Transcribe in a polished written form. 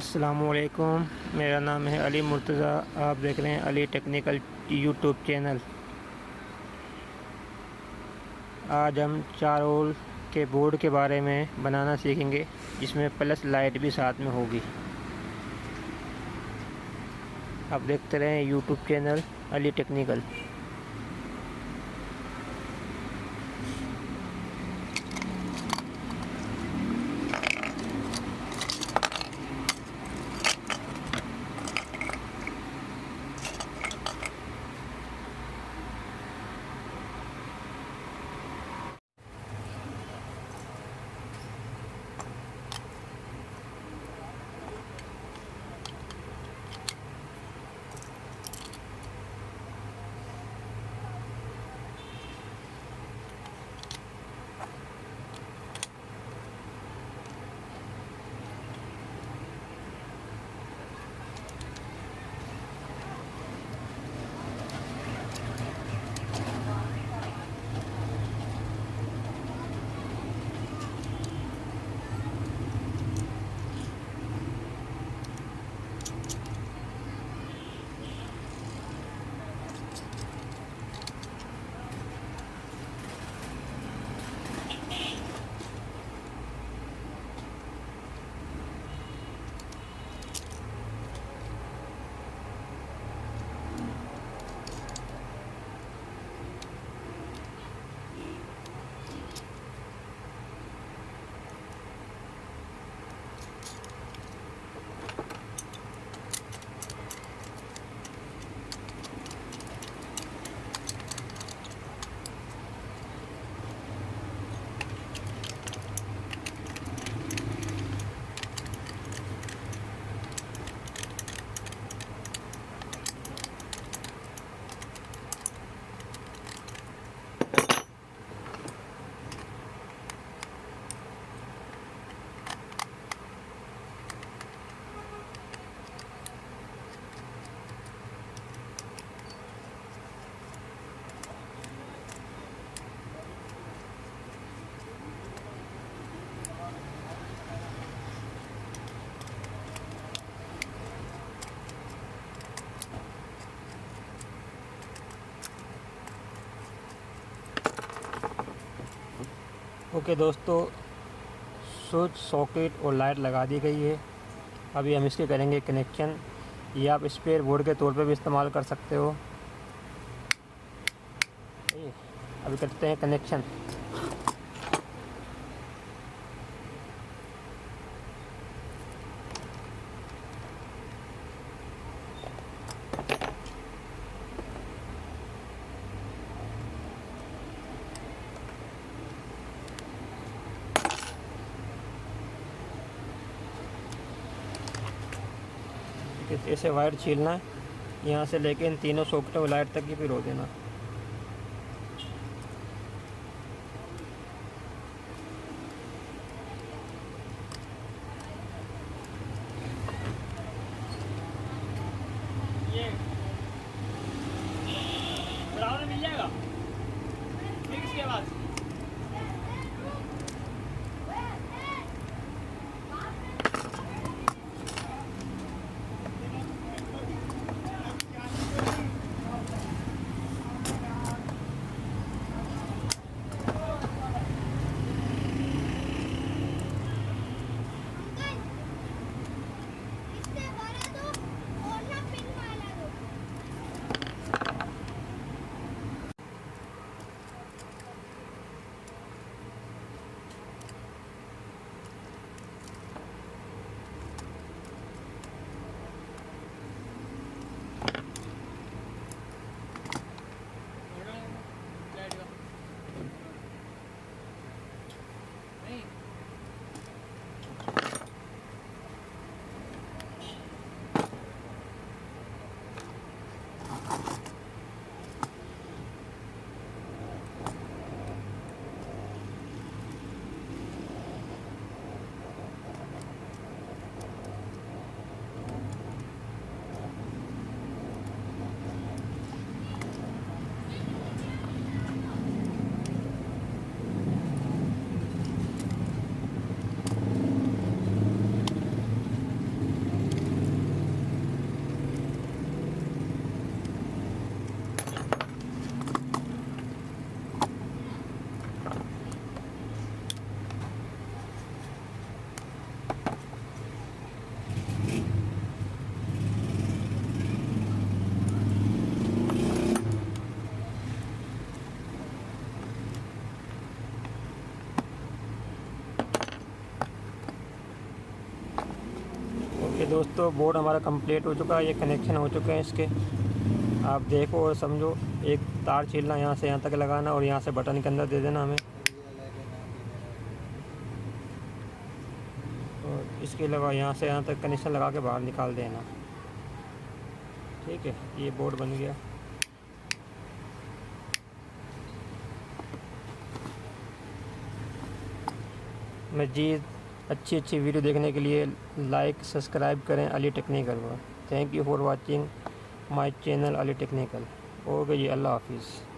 अस्सलामुअलैकुम। मेरा नाम है अली मुर्तज़ा। आप देख रहे हैं अली टेक्निकल यूट्यूब चैनल। आज हम 4 वोल्ट के बोर्ड के बारे में बनाना सीखेंगे, जिसमें प्लस लाइट भी साथ में होगी। आप देखते रहें YouTube channel Ali technical. Okay दोस्तों, स्विच, सॉकेट और लाइट लगा दी गई है। अभी हम इसके करेंगे कनेक्शन। ये आप स्पेयर बोर्ड के तौर पे भी इस्तेमाल कर सकते हो। अभी करते हैं कनेक्शन। ऐसे वायर छीलना है, यहाँ से लेके इन तीनों सॉकेटों लाइट तक ही फिर हो देना। ये बराबर मिल जाएगा फिर इसके बाद दोस्तों बोर्ड हमारा कंप्लीट हो चुका है, ये कनेक्शन हो चुके हैं इसके। आप देखो और समझो, एक तार छीलना यहाँ से यहाँ तक लगाना और यहाँ से बटन के अंदर दे देना हमें। और इसके अलावा यहाँ से यहाँ तक कनेक्शन लगा के बाहर निकाल देना। ठीक है, ये बोर्ड बन गया। मज़ीद अच्छी वीडियो देखने के लिए लाइक सब्सक्राइब करें अली टेक्निकल को। Thank you for watching my channel Ali technical. Okay जी, अल्लाह हाफिज़।